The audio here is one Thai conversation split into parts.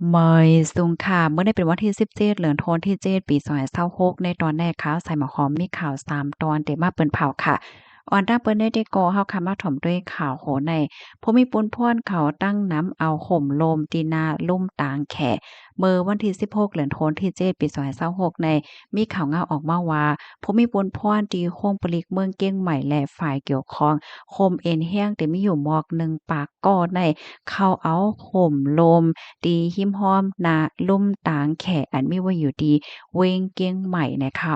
เมยสุงค่ะเมื่อได้เป็นวันที่17เดือนธันวาคมที่7ปี2026ในตอนแรกข่าวใส่หมอหอมมีข่าว3ตอนเตมาเปิ้นเผาค่ะออนด้าเปิ้นได้ก่อเฮาค่ะมาถ่อมด้วยข่าวโหในผู้มีปุ้นพ่วนเขาตั้งน้ำเอาห่มโลมตีนาลุ่มตางแขเมื่อวันที่16เดือนธันวาคมที่7ปี2026ในมีข่าวเงาออกมาว่าผู้มีปุ้นพ่วนที่โค้งปลีกเมืองเก้งใหม่และฝ่ายเกี่ยวข้องคมเอ็นแห้งแต่มีอยู่หมอกหนึ่งปากก้อในเข้าเอาห่มโลม ตีหิมห้อมนาลุ่มตางแขอันมีไว้อยู่ดีเวงเกียงใหม่นะคะ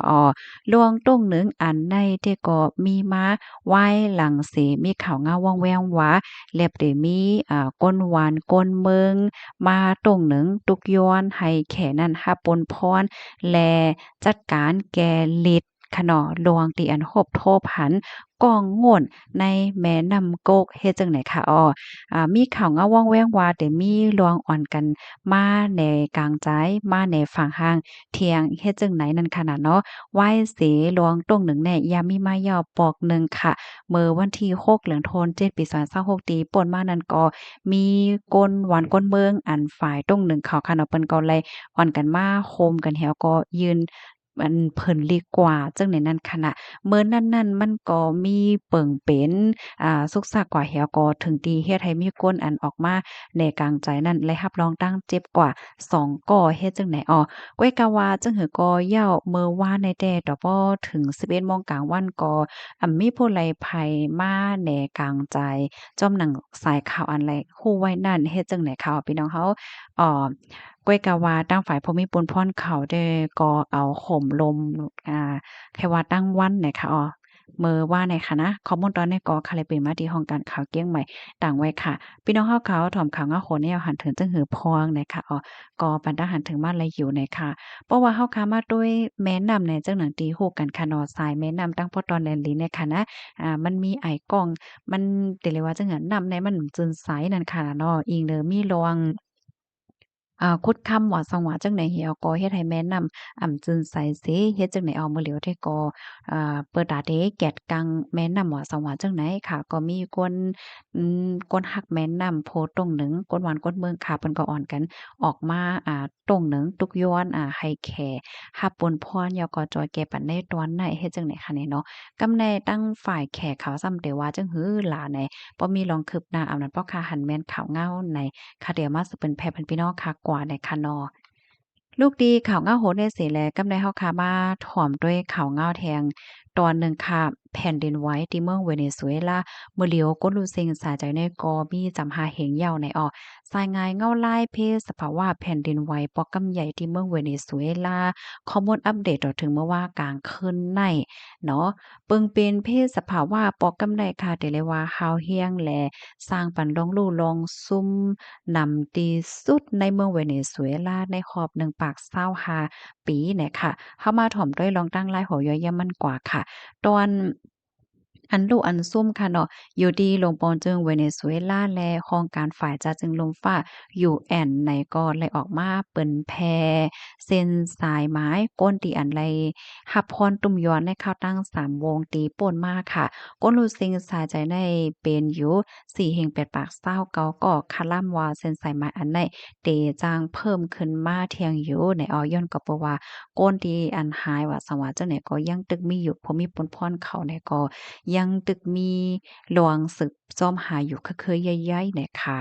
ลวงต้งหนึงอันในเที่ก็มีมาไหว้หลังเสมีข่าวเงาว่องแวงว่าแลบได้มีก้นหวานก้นเมืองมาต้งหนึงตุกย้อนให้แขนั้นรับปนพรและจัดการแก่ฤทธิ์คะเนาะลวงตีอันหบโทพันกองโง่นในแม่น้ำโกกเฮ็ดจังไหนคะมีข่าวเงาว่องแว้งว่าแต่มีลวงอ่อนกันมาในกลางใจมาในฝั่งห้างเที่ยงเฮ็ดจั่งไหนนั่นขนาดเนาะไหว้เสลวงตรงหนึ่งแน่ยามมีมายาวปอกหนึ่งค่ะเมื่อวันที่6เดือนธันวาคม7ปี2026ตีป่นมานั้นก็มีก้นหวานก้นเมืองอันฝ่ายตรงหนึ่งเขาค่ะเนาะเปิ้นก็เลยอ่อนกันมาโฮมกันแฮวก็ยืนมันเพิ่นลีกว่าจังในนั้นขณะเมื่อนั้นๆมันก็มีเปิ่งเป็นสุกซักกว่าแหวก็ถึงตีเฮ็ดให้มีก้นอันออกมาในกลางใจนั้นและรับรองตั้งเจ็บกว่า2ก่อเฮ็ดจังไหนก้อยกะว่าจังหือก็เหย้าเมื่อวานในแต่ดอกบ่ถึง11โมงกลางวันก็มีผู้ลี้ภัยมาแหนกลางใจจ้อมหนังสายข่าวอันแลฮู้ไว้นั่นเฮ็ดจังไหนค่ะพี่น้องเฮาเอ่อก้อยกะว่าตั้งฝ่ายผู้มีปนพรเขาได้ก็เอาห่มลมอ่า แค่ว่าตั้งวันเนี่ยค่ะเมื่อว่าในค่ะนะข้อมูลตอนนี้ก็ค่ะเลยเป็นมาที่ห้องการข่าวเกี้ยงใหม่ต่างไว้ค่ะพี่น้องเฮาเขาถ่อมข่าวเงาโหนแนวหันถึงจังหือพวงเนี่ยค่ะก็ปันดาหันถึงมาเลยอยู่เนี่ยค่ะเพราะว่าเฮาขามาด้วยแม่นำในจังหนังตีฮู้กันค่ะเนาะสายแม่นำตั้งพอตอนแลนลีเนี่ยค่ะนะมันมีไอ้กล้องมันติเลยว่าจังหือนำในมันจืนไสนั่นค่ะเนาะอิงเด้อมีลวง คุดค่ำว่าสังว่าจังไหนเหี่ยวก็เฮ็ดให้แม่นำจืนใสเสเฮ็ดจังไหนเอามื้อเหลียวเทก็เปิดตาเดแกดกังแม่นำว่าสังว่าจังไหนค่ะก็มีคนคนฮักแม่นำโพสต์ตรงหนึ่งคนหวานคนเมืองค่ะเพิ่นก็อ่อนกันออกมาตรงหนึ่งตุกย้อนให้แขรับปนพรยอก็จอยแก่ปันในตอนไหนเฮ็ดจังไหนคะเนี่ยเนาะกำแน่ตั้งฝ่ายแขเขาซ้ำแต่ว่าจังหือหลาไหนบ่มีรองคืบหน้าเอานั้นเพราะค่ะหันแม่นข่าวเงาใน ค่ะเดี๋ยวมาสืบเป็นแพร่พันพี่น้องค่ะกว่าในคะนอลูกดีข่าวเงาโหดในเสียแลกำในเฮาค่ะมาถ่อมด้วยข่าวเงาแทงตอนหนึ่งค่ะแผ่นดินไหวที่เมืองเวเนซุเอลาเมื่อเหลียวก้นลูเซิงสาใจในกอมีจำหาเหงเหย่าในสายงายเงาลายเพศสภาวะแผ่นดินไหวปอกกำใหญ่ที่เมืองเวเนซุเอลาข้อมูลอัปเดตต่อถึงเมื่อว่ากลางคืนในเนาะเปิงเป็นเพศสภาวะปอกกำใดค่ะแต่เลยว่าฮาวเฮียงแลสร้างปันลองลู่ลองซุ่ม นำดีสุดในเมืองเวเนซุเอลาในขอบ1ปาก25ปีเนี่ยค่ะเข้ามาถ่อมด้วยรองตั้งลายหัวย่อยยมันกว่าค่ะตอนอันลูอันซุ่มค่ะเนาะอยู่ดีลงปอนจึงเวเนซุเอลาและโครงการฝ่ายจาจึงลมฟ้า UN ในก็เลยออกมาเปิ้นแพเส้นสายไม้ก้นตีอันไรหับพรตุ่มย้อนในข้าวตั้ง3วงตีป่นมาค่ะก้นรูซิงสายใจในเป็นอยู่4เฮง8ปากเศร้าเกาก็คาล่ำว่าเส้นสายไม้อันในเตจางเพิ่มขึ้นมาเทียงอยู่ในย้อนก็เพราะว่าก้นที่อันหายว่าสว่าจังไหนก็ยังตึกมีอยู่เพราะมีปนพรเขาเนี่ยก็ยังตึกมีหลวงสืบซ่อมหาอยู่เคยๆใหญ่ๆเนี่ยค่ะ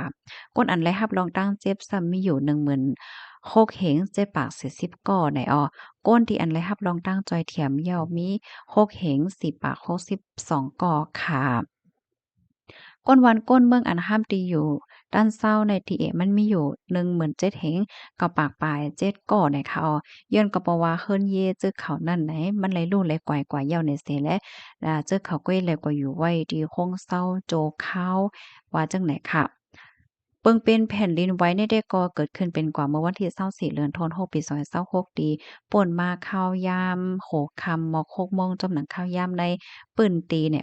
ก้นอันแรกรับรองตั้งเจ็บซ้ำมีอยู่16,000เหงเจ็ดปาก40ก่อในก้นที่อันแรกรับรองตั้งจอยเถียมยาวมี6เหง4ปาก62ก่อค่ะก้นวันก้นเมืองอันห้ามตีอยู่ด้านเศร้าในทีเอมันมีอยู่17,000เหงกับปากปลาย7ก่อในค่ะย้อนก็เพราะว่าเฮิรนเยจึกเขานั่นไหนมันไหลลู่ไหลก่อยกว่าเหย้าในเสและจึกเขาก้อยไหลกว่าอยู่ไว้ดีคงเศร้าโจข้าวว่าจังไหนค่ะ เปิงเป็นแผ่นดินไหวในได้ก่อเกิดขึ้นเป็นกว่าเมื่อวันที่24เดือนธันวาคมปี2026ดีป่นมาข้าวยามโหค่ำมอก6โมงจำหนังข้าวยามในปื้นตีเนี่ย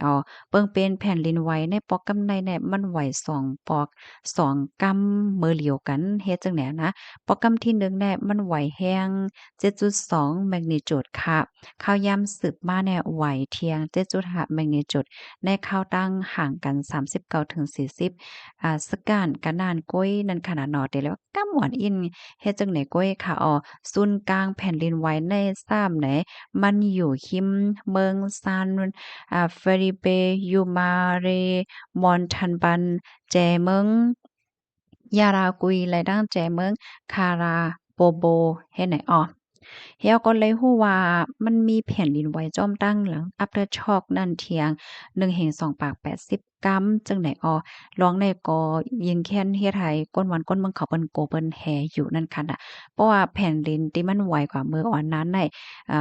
เปิงเป็นแผ่นดินไหวในปอกกำในเนี่ยมันไหว2ปอก2กำมือเหลียวกันเฮ็ดจังแหนนะปอกกำที่1เนี่ยมันไหวแฮง7.2แมกนิจูดค่ะข้าวยามสืบมาเนี่ยไหวเที่ยง7.5แมกนิจูดในข้าวตั้งห่างกัน39-40สก้านกะนา านก้อยนั่นขนาดเนาะแต่แล้วก้ำหวานอินเฮ็ดจังไหนก้อยค่ะอ๋อศูนย์กลางแผ่นดินไหวในซ้ำไหนมันอยู่คิมเมืองซานเฟริเปยูมาเรมอนทันบันแจเมืองยารากุยและดั้งแจเมืองคาราโบโบเฮ็ดไหนอ้อ เฮาก็เลยฮู้ว่ามันมีแผ่นดินไหวจ้อมตั้งหลัง After Shock นั่นเที่ยง1.2 ปาก80กรัมจังได๋อ้อลองในก็ยิงแค้นเฮ็ดให้ก้นวันก้นเมืองเขาเปิ้นโกเปิ้นแห่อยู่นั่นคั่นน่ะเพราะว่าแผ่นดินที่มันไหวกว่ามื้ออ่อนนั้นได้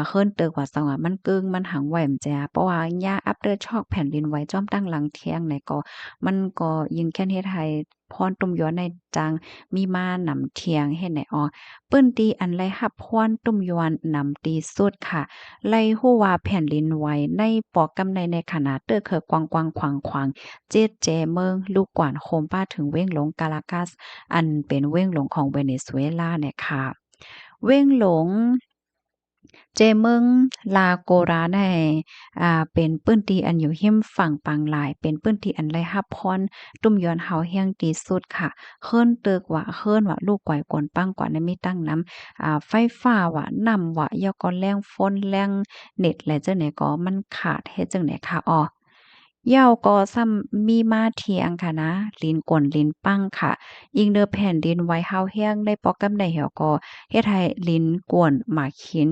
เคิ้นเติกว่าจังหวะมันกึ่งมันหังไหวแม่นจ้ะเพราะว่ายา After Shock แผ่นดินไหวจ้อมตั้งหลังเที่ยงไหนก็มันก็ยิงแค้นเฮ็ดให้พรตุ่มย้อนในจังมีมาหนำเที่ยงเฮ็ดไหนอ้อ เปิ้นตีอันไลรับพรตุ้มยวนนำตีสุดค่ะไล่ฮู้ว่าแผ่นดินไหวในปอกกำในขณะเตอเขอกวางๆขวางๆเจ็ดแจเมืองลูกกวานโคมป้าถึงเว้งหลงกาลากัสอันเป็นเว้งหลงของเวเนซุเอลาเนี่ยค่ะเว้งหลงเจเมืองลาโกราในเป็นปื้นที่อันอยู่หิมฝั่งปางหลายเป็นปื้นที่อันไร้รับพรตุ้มย้อนเฮาแฮงที่สุดค่ะเคิ้นเตึกว่าเคิ้นว่าลูกกวยกวนปังกว่านั้นมีตั้งน้ำไฟฟ้าว่าน้ำว่ายาก็แรงฝนแรงเน็ตและจังไหนก็มันขาดเฮ็ดจังไหนค่ะอ้อ เหย้าก็ซ้ำมีมาเถียงค่ะนะลิ้นก่นลิ้นปังค่ะอิงเด้อแผ่นดินไหวเฮาแฮ้งได้ปอกกำได้เหี่ยวก็เฮ็ดให้ลิ้นกวนหมากขิน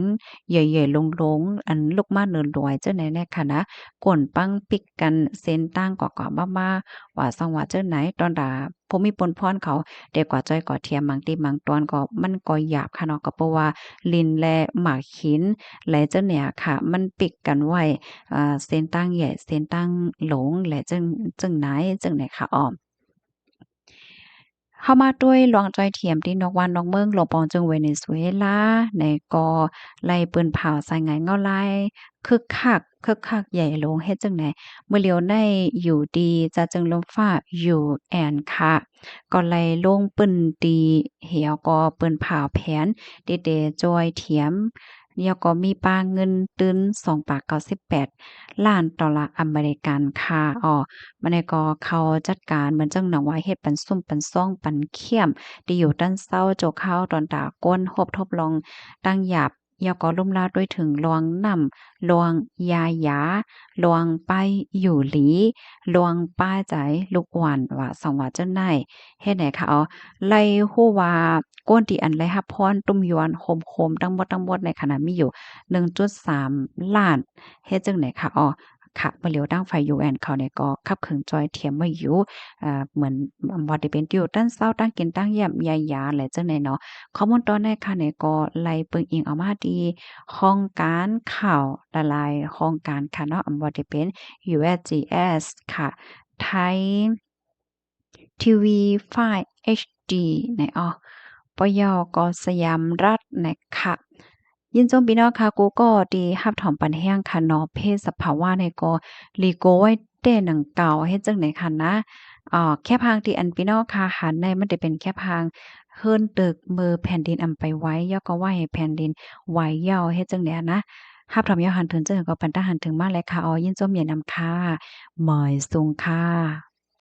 ใหญ่ๆลงๆอันลูกมาเนินรวยจังไหนแน่ค่ะนะก่นปังปิกกันเส้นตั้งกว่าๆมาๆว่าซังว่าจังไหนตอนดาภูมิปนพรเขาได้กว่าจ้อยกว่าเทียมบางติบางตอนก็มันก็หยาบค่ะเนาะก็เพราะว่าลิ้นและหมากขินและจังเนี่ยค่ะมันปิกกันไว้ เส้นตั้งใหญ่เส้นตั้งหลงและจึงไหนจึงไหนค่ะอ้อมเข้ามาด้วยรองจอยเทียมที่นกวันนกเมืองหลบปองจึงเวเนซุเอลาในก็ไล่ปืนเผาใส่ไงเงาไล่คึกคักใหญ่ลงเฮ็ดจังไหนเมื่อเหลียวในอยู่ดีจะจึงลมฟ้าอยู่แอนค่ะก็ไล่ลงปืนตีเหี่ยวก็ปืนเผาแผนเดๆจอยเทียมเนี่ยก็มีปลาเงินตื้น$2.98 ล้านอเมริกันค่ะอ้อ มันนี่ก็เขาจัดการเหมือนจังหนังว่าเฮ็ดปันซุ่มปันซ่องปันเขี้ยมที่อยู่ด้านเศร้าโจกข้าวตอนตาก้นหบทบลองตั้งหยาบยาก็ลุ่มลาดด้วยถึงลวงนำลวงยาหยาลวงป้ายอยู่หลีลวงป้ายใจลูกหวานว่าสองว่าเจ้าไหนเฮ็ดไหนคะอ๋อไล่ฮู้ว่าก้นที่อันไล่รับพรตุ้มยวนโคมๆทั้งหมดในขณะมีอยู่1.3ล้านเฮ็ดจังไหนคะอ๋อ ค่ะเมื่อเหลียวดั้งไฟ UN เขาเนี่ยก็คับขึงจอยเทียมไว้อยู่เหมือนบ่ได้เป็นอยู่ตั้งเช้าตั้งกินตั้งยามยายาแหละจังได๋เนาะข้อมูลตอนนี้ค่ะเนี่ยก็ไล่เปิงอิงเอามาที่ห้องการข่าวหลายๆห้องการค่ะเนาะบ่ได้เป็น USGS ค่ะไทยทีวี5 HD เนี่ยอ้อปยกสยามรัฐนะคะยินจมพี่น้องค่ะกูก็ดีรับถอมปันแห้งค่ะเนาะเพศสภาวะเนี่ยก็ลีโกไว้แต่หนังเก่าเฮ็ดจังไหนค่ะนะแค่พางที่อันพี่น้องค่ะหันในมันได้เป็นแค่พางเฮิรนตึกมือแผ่นดินอำไปไว้ย่อก็ว่าให้แผ่นดินไหวเย่าเฮ็ดจังได๋นะรับถอมยอหันถึงจังก็ปันตาหันถึงมาแล้วค่ะยินจมอย่านำค่ะหมอยสูงค่ะ